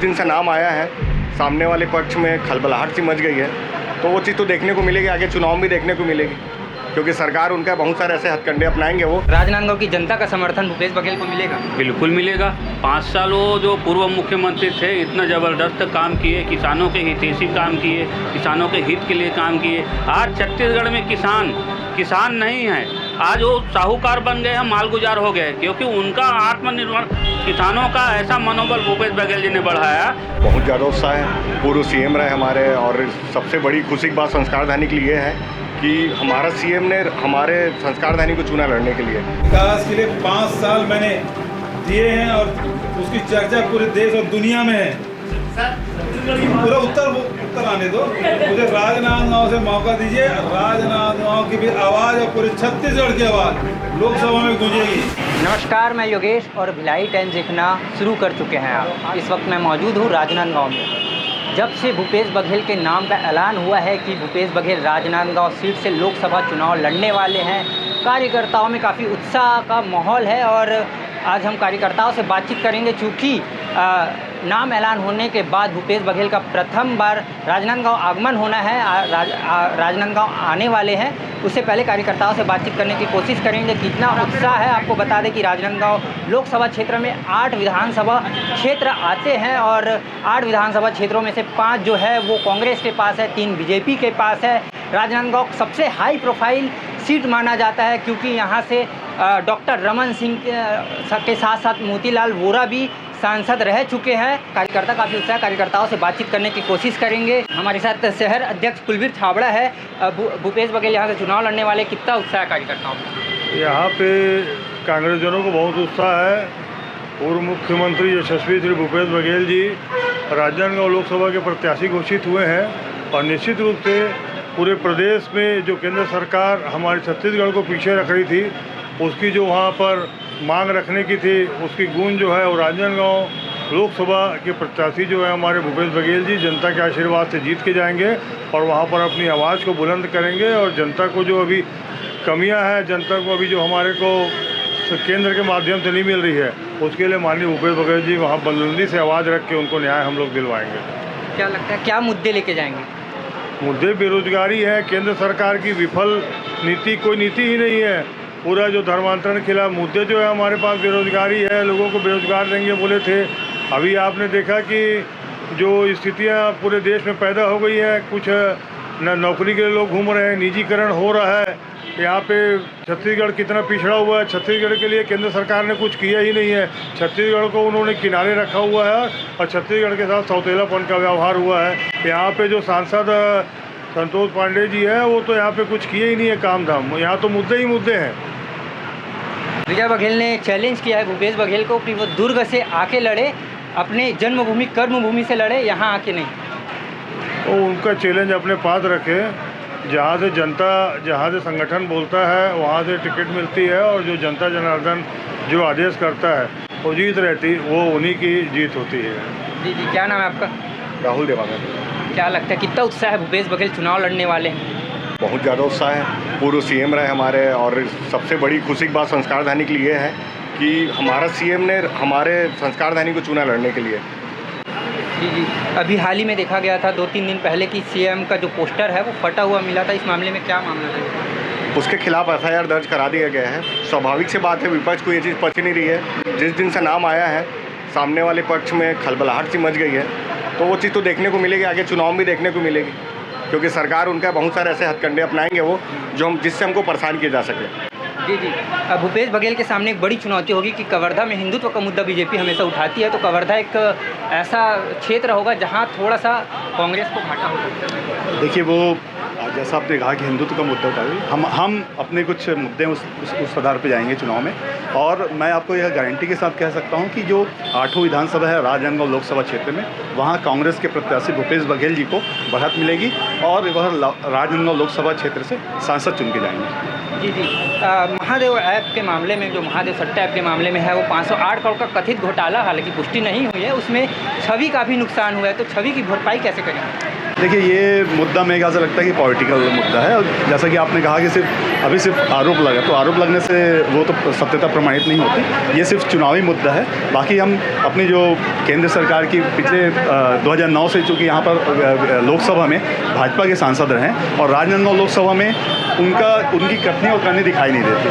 दिन से नाम आया है, सामने वाले पक्ष में खलबलाहट सी मच गई है। तो वो चीज़ तो देखने को मिलेगी, आगे चुनाव भी देखने को मिलेगी, क्योंकि सरकार उनका बहुत सारे ऐसे हथकंडे अपनाएंगे। वो राजनांदगांव की जनता का समर्थन भूपेश बघेल को मिलेगा? बिल्कुल मिलेगा। 5 साल वो जो पूर्व मुख्यमंत्री थे, इतना ज़बरदस्त काम किए, किसानों के हितैषी काम किए, किसानों के हित के लिए काम किए। आज छत्तीसगढ़ में किसान नहीं है, आज वो साहूकार बन गए हैं, मालगुजार हो गए, क्योंकि उनका आत्मनिर्भर किसानों का ऐसा मनोबल भूपेश बघेल जी ने बढ़ाया। बहुत ज़्यादा उत्साह है, पूर्व सीएम रहे हमारे, और सबसे बड़ी खुशी की बात संस्कारधानी के लिए है कि हमारा सीएम ने हमारे संस्कारधानी को चुना लड़ने के लिए। विकास के लिए 5 साल मैंने दिए हैं और उसकी चर्चा पूरे देश और दुनिया में है। पूरा उत्तर आने दो, मुझे राजनांदगांव से मौका दीजिए। राजनांदगांव की भी आवाज़ और पूरे छत्तीसगढ़ की आवाज़ लोकसभा में गूंजेगी। नमस्कार, मैं योगेश और भिलाई टाइम्स देखना शुरू कर चुके हैं आप। इस वक्त मैं मौजूद हूँ राजनांदगांव में। जब से भूपेश बघेल के नाम का ऐलान हुआ है कि भूपेश बघेल राजनांदगांव सीट से लोकसभा चुनाव लड़ने वाले हैं, कार्यकर्ताओं में काफ़ी उत्साह का माहौल है। और आज हम कार्यकर्ताओं से बातचीत करेंगे, चूँकि नाम ऐलान होने के बाद भूपेश बघेल का प्रथम बार राजनांदगांव आगमन होना है, राजनांदगांव आने वाले हैं। उससे पहले कार्यकर्ताओं से बातचीत करने की कोशिश करेंगे कितना उत्साह है। आपको बता दें कि राजनांदगांव लोकसभा क्षेत्र में 8 विधानसभा क्षेत्र आते हैं और 8 विधानसभा क्षेत्रों में से 5 जो है वो कांग्रेस के पास है, 3 बीजेपी के पास है। राजनांदगांव सबसे हाई प्रोफाइल सीट माना जाता है, क्योंकि यहाँ से डॉक्टर रमन सिंह के साथ साथ मोतीलाल वोरा भी सांसद रह चुके हैं। कार्यकर्ता काफ़ी उत्साह, कार्यकर्ताओं से बातचीत करने की कोशिश करेंगे। हमारे साथ शहर अध्यक्ष कुलवीर छाबड़ा है। भूपेश बघेल यहाँ से चुनाव लड़ने वाले, कितना उत्साह है कार्यकर्ताओं में? यहाँ पे कांग्रेसजनों को बहुत उत्साह है। पूर्व मुख्यमंत्री यशस्वी श्री भूपेश बघेल जी राजनांदगांव लोकसभा के प्रत्याशी घोषित हुए हैं और निश्चित रूप से पूरे प्रदेश में जो केंद्र सरकार हमारे छत्तीसगढ़ को पीछे रख रही थी, उसकी जो वहाँ पर मांग रखने की थी, उसकी गूंज जो है वो राजनांदगांव लोकसभा के प्रत्याशी जो है हमारे भूपेश बघेल जी जनता के आशीर्वाद से जीत के जाएंगे और वहाँ पर अपनी आवाज़ को बुलंद करेंगे। और जनता को जो अभी कमियां हैं, जनता को अभी जो हमारे को केंद्र के माध्यम से नहीं मिल रही है, उसके लिए माननीय भूपेश बघेल जी वहाँ बुलंदी से आवाज़ रख के उनको न्याय हम लोग दिलवाएंगे। क्या लगता है, क्या मुद्दे लेके जाएंगे? मुद्दे बेरोजगारी है, केंद्र सरकार की विफल नीति, कोई नीति ही नहीं है। पूरा जो धर्मांतरण के खिलाफ मुद्दे जो है हमारे पास बेरोजगारी है, लोगों को बेरोजगार देंगे बोले थे। अभी आपने देखा कि जो स्थितियां पूरे देश में पैदा हो गई है, कुछ नौकरी के लिए लोग घूम रहे हैं, निजीकरण हो रहा है। यहाँ पे छत्तीसगढ़ कितना पिछड़ा हुआ है, छत्तीसगढ़ के लिए केंद्र सरकार ने कुछ किया ही नहीं है। छत्तीसगढ़ को उन्होंने किनारे रखा हुआ है और छत्तीसगढ़ के साथ सौतेलापन का व्यवहार हुआ है। यहाँ पे जो सांसद संतोष पांडे जी है, वो तो यहाँ पे कुछ किए ही नहीं है काम धाम। यहाँ तो मुद्दे ही मुद्दे हैं। विजय बघेल ने चैलेंज किया है भूपेश बघेल को कि वो दुर्ग से आके लड़े, अपने जन्मभूमि कर्मभूमि से लड़े, यहाँ आके नहीं। तो उनका चैलेंज अपने पास रखे। जहाँ से जनता, जहाँ से संगठन बोलता है वहाँ से टिकट मिलती है, और जो जनता जनार्दन जो आदेश करता है वो जीत रहती, वो उन्हीं की जीत होती है। जी जी, क्या नाम है आपका? राहुल देवांगन। क्या लगता है, कितना उत्साह है भूपेश बघेल चुनाव लड़ने वाले हैं? बहुत ज़्यादा उत्साह है, पूर्व सीएम रहे हमारे, और सबसे बड़ी खुशी की बात संस्कारधानी के लिए है कि हमारा सीएम ने हमारे संस्कारधानी को चुना लड़ने के लिए। जी जी, अभी हाल ही में देखा गया था 2-3 दिन पहले कि सीएम का जो पोस्टर है वो फटा हुआ मिला था। इस मामले में क्या मामला है? उसके खिलाफ एफआईआर दर्ज करा दिया गया है। स्वाभाविक सी बात है, विपक्ष को ये चीज़ पच नहीं रही है। जिस दिन से नाम आया है, सामने वाले पक्ष में खलबलाहट सी मच गई है। तो वो चीज़ तो देखने को मिलेगी, आगे चुनाव भी देखने को मिलेगी, क्योंकि सरकार उनका बहुत सारे ऐसे हथकंडे अपनाएंगे वो जिससे हमको परेशान किया जा सके। जी जी, भूपेश बघेल के सामने एक बड़ी चुनौती होगी कि कवर्धा में हिंदुत्व का मुद्दा बीजेपी हमेशा उठाती है, तो कवर्धा एक ऐसा क्षेत्र होगा जहां थोड़ा सा कांग्रेस को घाटा होगा। देखिए, वो जैसा आपने कहा कि हिंदुत्व का मुद्दा उठा, हम अपने कुछ मुद्दे उस आधार पे जाएंगे चुनाव में। और मैं आपको यह गारंटी के साथ कह सकता हूं कि जो 8वां विधानसभा है राजनांदगांव लोकसभा क्षेत्र में, वहां कांग्रेस के प्रत्याशी भूपेश बघेल जी को बढ़त मिलेगी और वह राजनांदगांव लोकसभा क्षेत्र से सांसद चुन के जाएंगे। जी जी, महादेव ऐप के मामले में, जो महादेव सट्टा ऐप के मामले में है, वो 508 करोड़ का कथित घोटाला, हालांकि पुष्टि नहीं हुई है, उसमें छवि का भी नुकसान हुआ है, तो छवि की भरपाई कैसे करेंगे? देखिए, ये मुद्दा मेरे ख्याल से लगता है कि पॉलिटिकल मुद्दा है। और जैसा कि आपने कहा कि सिर्फ अभी सिर्फ आरोप लगा, तो आरोप लगने से वो तो सत्यता प्रमाणित नहीं होती। ये सिर्फ चुनावी मुद्दा है। बाकी हम अपनी जो केंद्र सरकार की पिछले 2009 से चूँकि यहाँ पर लोकसभा में भाजपा के सांसद रहे और राजनांदगांव लोकसभा में उनकी कथनी और करनी दिखाई नहीं देती।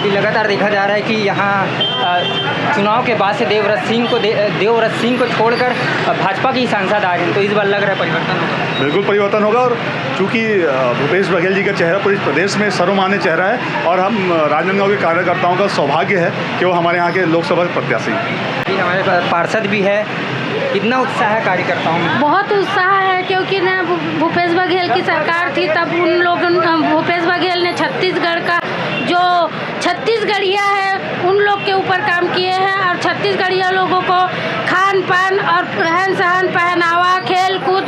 लगातार देखा जा रहा है कि यहाँ चुनाव के बाद से देवव्रत सिंह को छोड़कर भाजपा की सांसद आ रहे हैं, तो इस बार लग रहा है परिवर्तन होगा। बिल्कुल परिवर्तन होगा और चूँकि भूपेश बघेल जी का चेहरा पूरे प्रदेश में सर्वमान्य चेहरा है और हम राजनांदगांव के कार्यकर्ताओं का सौभाग्य है कि वो हमारे यहाँ के लोकसभा प्रत्याशी हैं। हमारे पार्षद भी है, कितना उत्साह है कार्यकर्ताओं में? बहुत उत्साह है, क्योंकि ना भूपेश बघेल की सरकार थी तब उन लोगों भूपेश बघेल ने छत्तीसगढ़ का जो छत्तीसगढ़िया है उन लोग के ऊपर काम किए हैं और छत्तीसगढ़िया लोगों को खान पान और रहन सहन पहनावा खेल कूद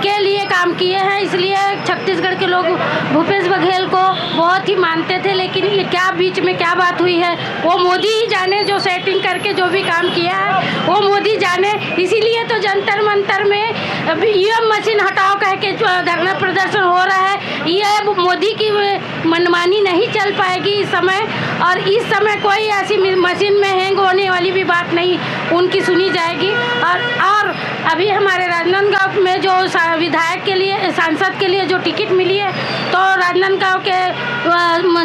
के लिए काम किए हैं। इसलिए छत्तीसगढ़ के लोग भूपेश बघेल को बहुत ही मानते थे, लेकिन ये क्या बीच में क्या बात हुई है वो मोदी ही जाने। जो सेटिंग करके जो भी काम किया है वो मोदी जाने। इसीलिए तो जंतर मंतर में ईवीएम मशीन हटाओ कह के जो धरना प्रदर्शन हो रहा है, ये मोदी की मनमानी नहीं चल पाएगी इस समय। और इस समय कोई ऐसी मशीन में हैंग होने वाली भी बात नहीं उनकी सुनी जाएगी। और अभी हमारे राजनांदगांव में जो विधायक के लिए सांसद के लिए जो टिकट मिली है, तो राजनांदगांव के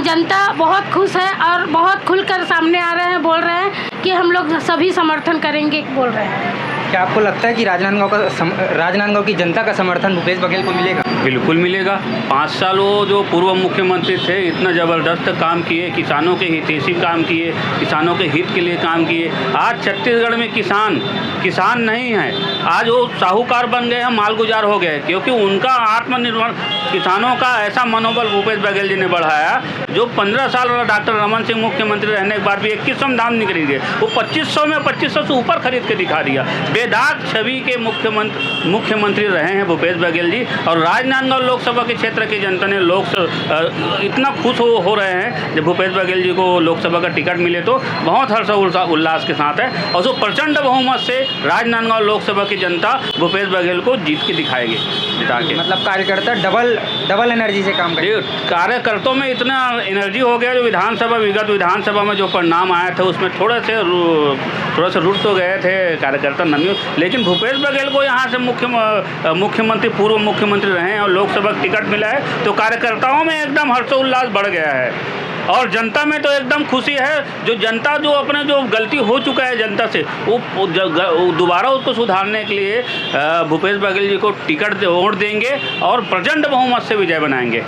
जनता बहुत खुश है और बहुत खुलकर सामने आ रहे हैं, बोल रहे हैं कि हम लोग सभी समर्थन करेंगे, बोल रहे हैं। क्या आपको लगता है कि राजनांदगांव की जनता का समर्थन भूपेश बघेल को मिलेगा? बिल्कुल मिलेगा। 5 साल वो जो पूर्व मुख्यमंत्री थे इतना ज़बरदस्त काम किए, किसानों के हितैषी काम किए, किसानों के हित के लिए काम किए। आज छत्तीसगढ़ में किसान नहीं है, आज वो साहूकार बन गए हैं, मालगुजार हो गए, क्योंकि उनका आत्मनिर्भर किसानों का ऐसा मनोबल भूपेश बघेल जी ने बढ़ाया। जो 15 साल डॉक्टर रमन सिंह मुख्यमंत्री रहने के बाद भी 21 दाम नहीं खरीदे, वो 2500 में 2500 से ऊपर खरीद के दिखा दिया। बेदाग छवि के मुख्यमंत्री रहे हैं भूपेश बघेल जी। और राजनांदगांव लोकसभा के क्षेत्र की जनता ने इतना खुश हो रहे हैं जब भूपेश बघेल जी को लोकसभा का टिकट मिले, तो बहुत हर्ष उल्लास के साथ है। और जो प्रचंड बहुमत से राजनांदगांव लोकसभा की जनता भूपेश बघेल को जीत के दिखाएगी, जिता के। मतलब कार्यकर्ता डबल एनर्जी से काम करेंगे। कार्यकर्ताओं में इतना एनर्जी हो गया, जो विगत विधानसभा में जो परिणाम आया था उसमें थोड़ा सा रुट तो गए थे कार्यकर्ता नमी, लेकिन भूपेश बघेल को यहाँ से मुख्यमंत्री पूर्व मुख्यमंत्री रहे हैं और लोकसभा का टिकट मिला है, तो कार्यकर्ताओं में एकदम हर्षोल्लास बढ़ गया है। और जनता में तो एकदम खुशी है। जो जनता जो अपने जो गलती हो चुका है जनता से, वो दोबारा उसको सुधारने के लिए भूपेश बघेल जी को टिकट वोट देंगे और प्रचंड बहुमत से विजय बनाएंगे।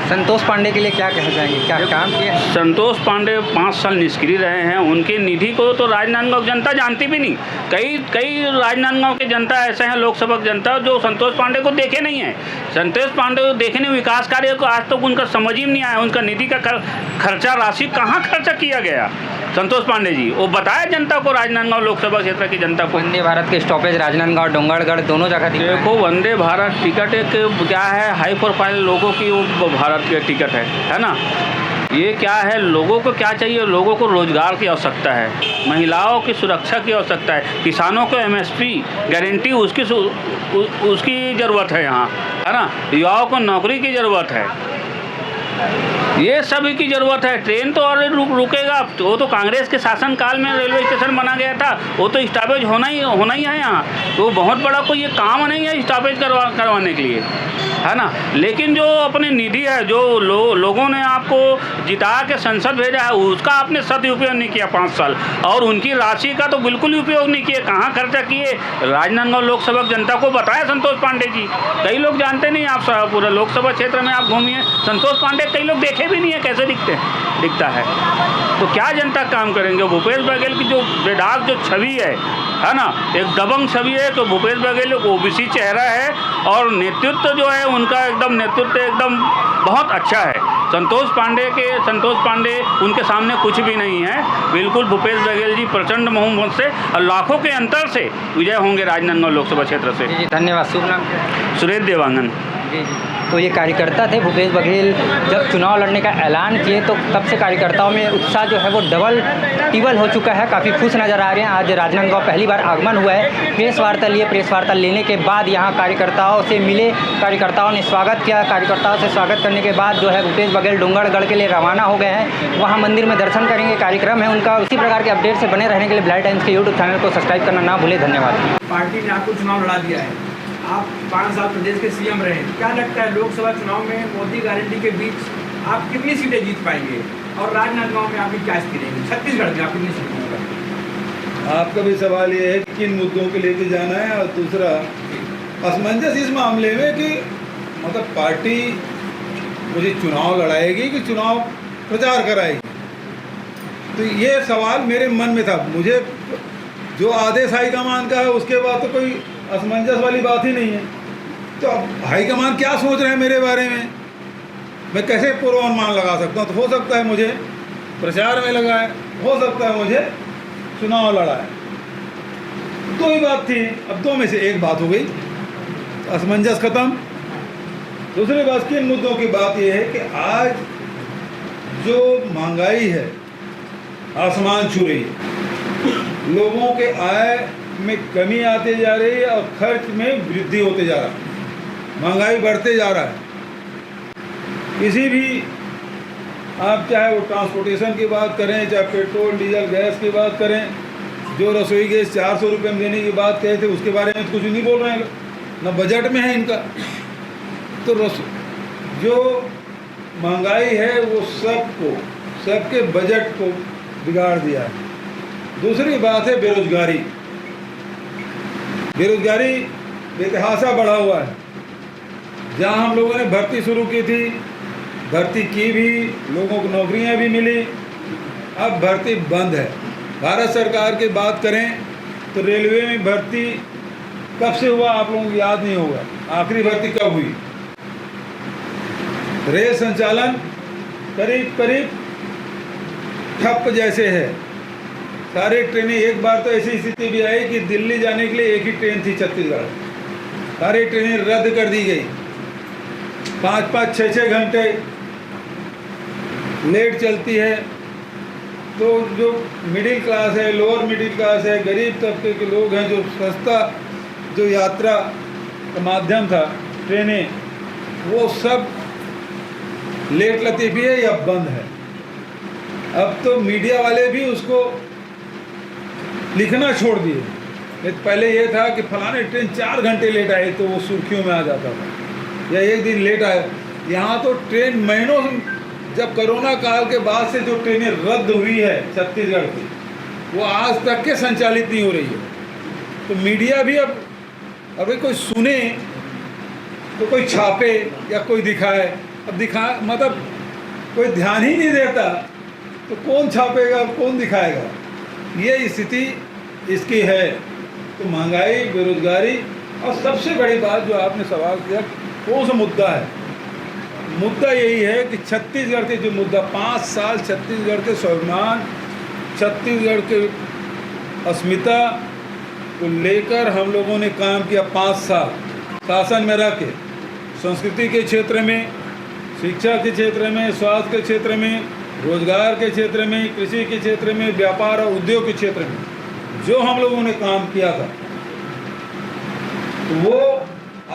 संतोष पांडे के लिए क्या कहना चाहेंगे, क्या काम किए? संतोष पांडे 5 साल निष्क्रिय रहे हैं, उनकी निधि को तो राजनांदगांव जनता जानती भी नहीं। कई राजनांदगांव के जनता ऐसे हैं, लोकसभा जनता, जो संतोष पांडे को देखे नहीं है। संतोष पांडे को देखे नहीं, विकास कार्य को आज तक उनका समझ ही नहीं आया। उनका निधि का खर्चा राशि कहाँ खर्चा किया गया संतोष पांडे जी, वो बताया जनता को, राजनांदगांव लोकसभा क्षेत्र की जनता को। वंदे भारत के स्टॉपेज राजनांदगांव डोंगरगढ़ दोनों जगह देखो, वंदे भारत टिकट एक क्या है, हाई प्रोफाइल लोगों की वो भारत का टिकट है ना। ये क्या है, लोगों को क्या चाहिए? लोगों को रोजगार की आवश्यकता है, महिलाओं की सुरक्षा की आवश्यकता है, किसानों को MSP गारंटी उसकी ज़रूरत है यहाँ, है ना। युवाओं को नौकरी की ज़रूरत है, ये सभी की ज़रूरत है। ट्रेन तो और रुकेगा, वो तो कांग्रेस के शासनकाल में रेलवे स्टेशन बना गया था, वो तो स्टॉपेज होना ही है यहाँ। तो बहुत बड़ा कोई ये काम नहीं है स्टॉपेज करवाने के लिए, है ना। लेकिन जो अपनी निधि है, जो लोगों ने आपको जिता के संसद भेजा है, उसका आपने सदुपयोग नहीं किया 5 साल। और उनकी राशि का तो बिल्कुल ही उपयोग नहीं किया। कहाँ खर्चा किए? राजनांदगांव लोकसभा जनता को बताया संतोष पांडे जी। कई लोग जानते नहीं, आप पूरा लोकसभा क्षेत्र में आप घूमिए, संतोष पांडे कई लोग देखे भी नहीं है कैसे दिखता है। तो क्या जनता काम करेंगे? भूपेश बघेल की जो बेदाग जो छवि है ना, एक दबंग छवि है। तो भूपेश बघेल OBC चेहरा है और नेतृत्व जो है उनका नेतृत्व एकदम बहुत अच्छा है। संतोष पांडे उनके सामने कुछ भी नहीं है। बिल्कुल भूपेश बघेल जी प्रचंड बहुमत से और लाखों के अंतर से विजय होंगे राजनांदगांव लोकसभा क्षेत्र से। जी, धन्यवाद। शुभ नाम क्या है? सुरेश देवांगन। जी। तो ये कार्यकर्ता थे। भूपेश बघेल जब चुनाव लड़ने का ऐलान किए तो तब से कार्यकर्ताओं में उत्साह जो है वो डबल टिबल हो चुका है, काफ़ी खुश नज़र आ रहे हैं। आज राजनांदगांव पहली बार आगमन हुआ है, प्रेस वार्ता लिए, प्रेस वार्ता लेने के बाद यहाँ कार्यकर्ताओं से मिले, कार्यकर्ताओं ने स्वागत किया। कार्यकर्ताओं से स्वागत करने के बाद जो है भूपेश बघेल डोंगरगढ़ के लिए रवाना हो गए हैं, वहाँ मंदिर में दर्शन करेंगे, कार्यक्रम है उनका। इसी प्रकार के अपडेट से बने रहने के लिए भिलाई टाइम्स के यूट्यूब चैनल को सब्सक्राइब करना ना भूलें। धन्यवाद। पार्टी ने आपको चुनाव लड़ा दिया है, आप 5 साल प्रदेश के सीएम रहे, क्या लगता है लोकसभा चुनाव में मोदी गारंटी के बीच आप कितनी सीटें जीत पाएंगे और राजनांदगांव में आपकी क्या स्थिति रहेगी? छत्तीसगढ़ में आप कितनी सीटें जीत पाएंगे? आपका भी सवाल ये है कि किन मुद्दों के लेके जाना है, और दूसरा असमंजस इस मामले में कि मतलब पार्टी मुझे चुनाव लड़ाएगी कि चुनाव प्रचार कराएगी, तो ये सवाल मेरे मन में था। मुझे जो आदेश हाईकमान का है उसके बाद तो कोई असमंजस वाली बात ही नहीं है। तो अब हाईकमान क्या सोच रहे हैं मेरे बारे में, मैं कैसे पूर्वानुमान लगा सकता हूँ? तो हो सकता है मुझे प्रचार में लगा है, हो सकता है मुझे चुनाव लड़ा है, दो ही बात थी। अब दो में से एक बात हो गई, असमंजस खत्म। दूसरी बात, किन मुद्दों की बात यह है कि आज जो महंगाई है आसमान छू रही है, लोगों के आय में कमी आते जा रही है और खर्च में वृद्धि होते जा रहा है, महंगाई बढ़ते जा रहा है। किसी भी आप चाहे वो ट्रांसपोर्टेशन की बात करें, चाहे पेट्रोल डीजल गैस की बात करें, जो रसोई गैस 400 रुपये में देने की बात कहे थे उसके बारे में कुछ नहीं बोल रहे हैं, ना बजट में है इनका। तो जो महंगाई है वो सबके बजट को बिगाड़ दिया है। दूसरी बात है बेरोजगारी। बेरोजगारी बेतहाशा बढ़ा हुआ है। जहाँ हम लोगों ने भर्ती शुरू की थी, भर्ती की भी, लोगों को नौकरियां भी मिली, अब भर्ती बंद है। भारत सरकार की बात करें तो रेलवे में भर्ती कब से हुआ आप लोगों को याद नहीं होगा, आखिरी भर्ती कब हुई। रेल संचालन करीब ठप जैसे है, सारी ट्रेनें। एक बार तो ऐसी स्थिति भी आई कि दिल्ली जाने के लिए एक ही ट्रेन थी छत्तीसगढ़, सारी ट्रेनें रद्द कर दी गई, 5-5, 6-6 घंटे लेट चलती है। तो जो मिडिल क्लास है, लोअर मिडिल क्लास है, गरीब तबके के लोग हैं, जो सस्ता जो यात्रा का माध्यम था ट्रेनें, वो सब लेट लतीफ़ी है या बंद है। अब तो मीडिया वाले भी उसको लिखना छोड़ दिए। पहले ये था कि फलाने ट्रेन 4 घंटे लेट आई तो वो सुर्खियों में आ जाता था, या एक दिन लेट आए। यहाँ तो ट्रेन महीनों, जब कोरोना काल के बाद से जो ट्रेनें रद्द हुई है छत्तीसगढ़ की, वो आज तक के संचालित नहीं हो रही है। तो मीडिया भी अब अगर कोई सुने तो कोई छापे या कोई दिखाए। अब मतलब कोई ध्यान ही नहीं देता तो कौन छापेगा, कौन दिखाएगा, ये स्थिति इसकी है। तो महंगाई, बेरोजगारी, और सबसे बड़ी बात जो आपने सवाल किया कौन सा मुद्दा है, मुद्दा यही है कि छत्तीसगढ़ के जो मुद्दा 5 साल छत्तीसगढ़ के स्वाभिमान, छत्तीसगढ़ के अस्मिता को लेकर हम लोगों ने काम किया। 5 साल शासन में रह के, संस्कृति के क्षेत्र में, शिक्षा के क्षेत्र में, स्वास्थ्य के क्षेत्र में, रोजगार के क्षेत्र में, कृषि के क्षेत्र में, व्यापार और उद्योग के क्षेत्र में जो हम लोगों ने काम किया था, तो वो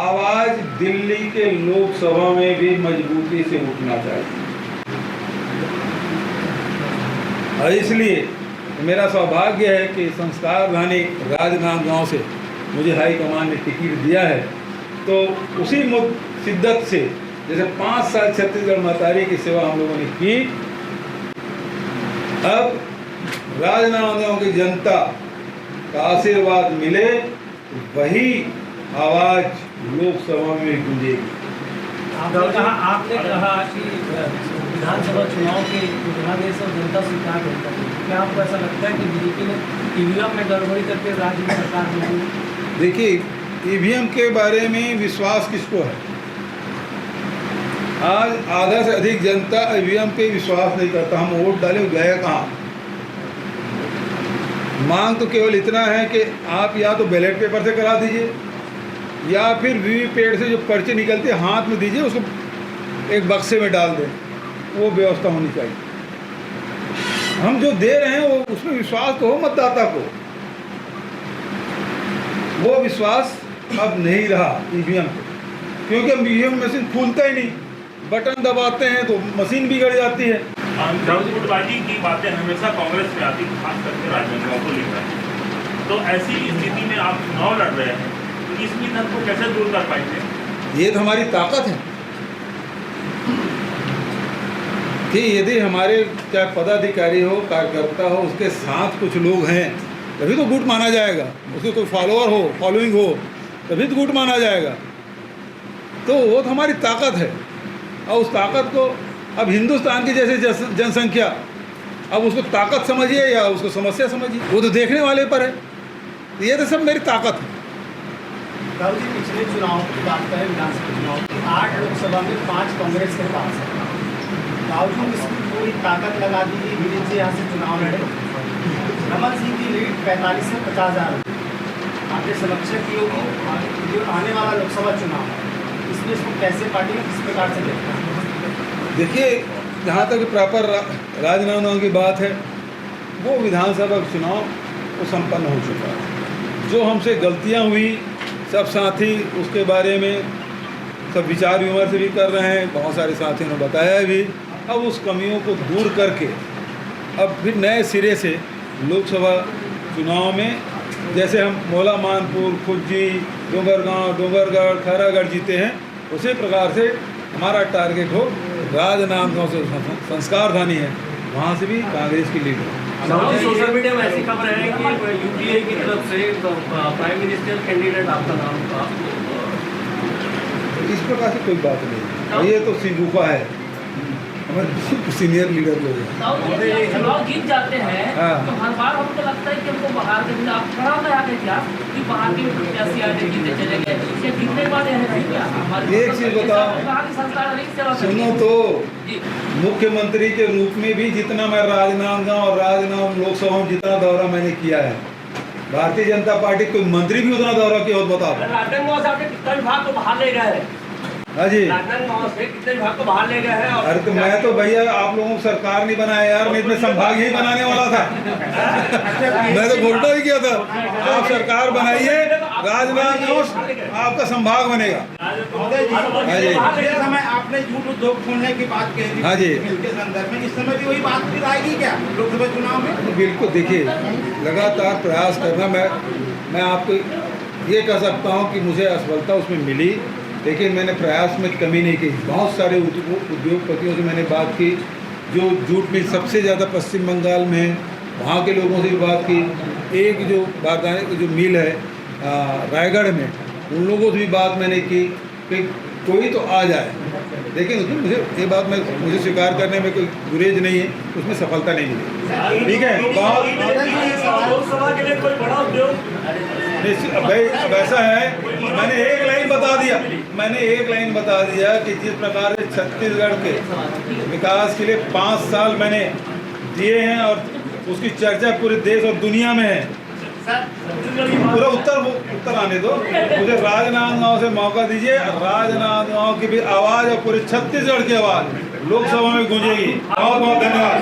आवाज़ दिल्ली के लोकसभा में भी मजबूती से उठना चाहिए। और इसलिए मेरा सौभाग्य है कि संस्कार धानी राजनांदगांव से मुझे हाईकमान ने टिकट दिया है। तो उसी शिद्दत से जैसे 5 साल छत्तीसगढ़ महतारी की सेवा हम लोगों ने की, अब राजनांदगांव की जनता का आशीर्वाद मिले, वही आवाज़ लोकसभा में गूंजेगी। आपने कहा कि विधानसभा चुनाव के जनादेश और जनता स्वीकार करता है, क्या आपको ऐसा लगता है कि बीजेपी ने ईवीएम में गड़बड़ी करके राज्य में सरकार में? देखिए, ईवीएम के बारे में विश्वास किसको है? आज आधा से अधिक जनता ईवीएम पे विश्वास नहीं करता। हम वोट डाले, गए कहाँ? मांग तो केवल इतना है कि आप या तो बैलेट पेपर से करा दीजिए या फिर वीवीपैट से जो पर्चे निकलते हैं हाथ में दीजिए, उसको एक बक्से में डाल दें, वो व्यवस्था होनी चाहिए। हम जो दे रहे हैं वो उसमें विश्वास तो हो मतदाता को, वो विश्वास अब नहीं रहा ईवीएम पे, क्योंकि अब ईवीएम मशीन खुलता ही नहीं, बटन दबाते हैं तो मशीन बिगड़ जाती है। गुटबाजी की बातें हमेशा कांग्रेस में आती, खास करके राजनांदगांव को लेकर, तो ऐसी स्थिति में आप चुनाव लड़ रहे हैं, तो इस मिथक को कैसे दूर कर पाएंगे? ये तो हमारी ताकत है कि यदि हमारे चाहे पदाधिकारी हो, कार्यकर्ता हो, उसके साथ कुछ लोग हैं तभी तो गुट माना जाएगा, उसके कोई फॉलोअर हो, फॉलोइंग हो, तभी तो गुट माना जाएगा। तो वो तो हमारी ताकत है, और उस ताकत को अब हिंदुस्तान की जैसे जनसंख्या, अब उसको ताकत समझिए या उसको समस्या समझिए, वो तो देखने वाले पर है। ये तो सब मेरी ताकत है। राहुल जी, पिछले चुनाव की बात करें, विधानसभा चुनाव की 8 लोकसभा में 5 कांग्रेस के पास है, बावजूद इसकी पूरी ताकत लगा दी गई, गिरीश जी यहाँ से चुनाव लड़े, रमन सिंह की लीड 45 से 50,000 आपने समीक्षा की होगी। जो आने वाला लोकसभा चुनाव है, इसमें इसको कैसे पार्टी में किस प्रकार से देखते हैं? देखिए, जहाँ तक प्रॉपर राजनांदगांव की बात है, वो विधानसभा चुनाव वो संपन्न हो चुका है। जो हमसे गलतियाँ हुई, सब साथी उसके बारे में सब विचार विमर्श भी कर रहे हैं, बहुत सारे साथियों ने बताया भी। अब उस कमियों को दूर करके अब फिर नए सिरे से लोकसभा चुनाव में, जैसे हम मौला मानपुर, खुज्जी, डोंगरगांव, डोंगरगढ़, खैरागढ़ जीते हैं, उसी प्रकार से हमारा टारगेट हो राजनांदगांव से संस्कार धानी है, वहाँ से भी कांग्रेस की लीड हो। सोशल मीडिया में ऐसी खबर है कि यूपीए की तरफ से प्राइम मिनिस्टर कैंडिडेट आपका नाम का, इस प्रकार से कोई बात नहीं, ये तो सिंगुफा है, हमारे सीनियर लीडर लोग हैं। चुनाव जीत जाते हैं तो हर बार हमको लगता है कि हमको बाहर के आप खड़ा में आके क्या कि बाहर के प्रत्याशी आगे जीते चले गए, ये जीतने वाले हैं क्या? एक चीज़ बताओ, सुनो तो, मुख्यमंत्री के रूप में भी जितना मैं राजनांदगांव और राजनांदगांव लोकसभा में जितना दौरा मैंने किया है, भारतीय जनता पार्टी कोई मंत्री भी उतना दौरा किया हो बताओ। राजनांदगांव से आपने कितना विभाग को बाहर ले गए? हाँ जी, राजनांदगांव से कितने विभाग को बाहर ले गए हैं? अरे तो मैं तो भैया आप लोगों को सरकार नहीं बनाया यार, मैं इसमें संभाग ही बनाने वाला था। मैं तो घोषणा ही किया था, आप सरकार बनाइए, राजनांदगांव आपका संभाग बनेगा। हाँ जी, समय आपने झूठ उद्योग खोलने की बात कही थी। हाँ जी, के संदर्भ में इस समय भी वही बात फिर आएगी क्या लोकसभा चुनाव में? बिल्कुल, देखिए लगातार प्रयास करना, मैं आपको ये कह सकता हूँ कि मुझे असफलता उसमें मिली, लेकिन मैंने प्रयास में कमी नहीं की। बहुत सारे उद्योगपतियों से मैंने बात की, जो जूट मिल सबसे ज़्यादा पश्चिम बंगाल में है, वहाँ के लोगों से भी बात की। एक जो बारदाने जो मिल है रायगढ़ में, उन लोगों से भी बात मैंने की कि कोई तो आ जाए, लेकिन उसमें मुझे ये बात मुझे स्वीकार करने में कोई गुरेज नहीं है, उसमें सफलता नहीं मिली। ठीक है, लोकसभा के लिए कोई बड़ा उद्योग अब ऐसा है, मैंने एक लाइन बता दिया कि जिस प्रकार से छत्तीसगढ़ के विकास के लिए 5 साल मैंने दिए हैं और उसकी चर्चा पूरे देश और दुनिया में है। पूरा उत्तर आने दो, मुझे राजनांदगांव से मौका दीजिए, राजनांदगांव की भी आवाज़ और पूरे छत्तीसगढ़ की आवाज़ लोकसभा में गूंजेगी। बहुत बहुत धन्यवाद।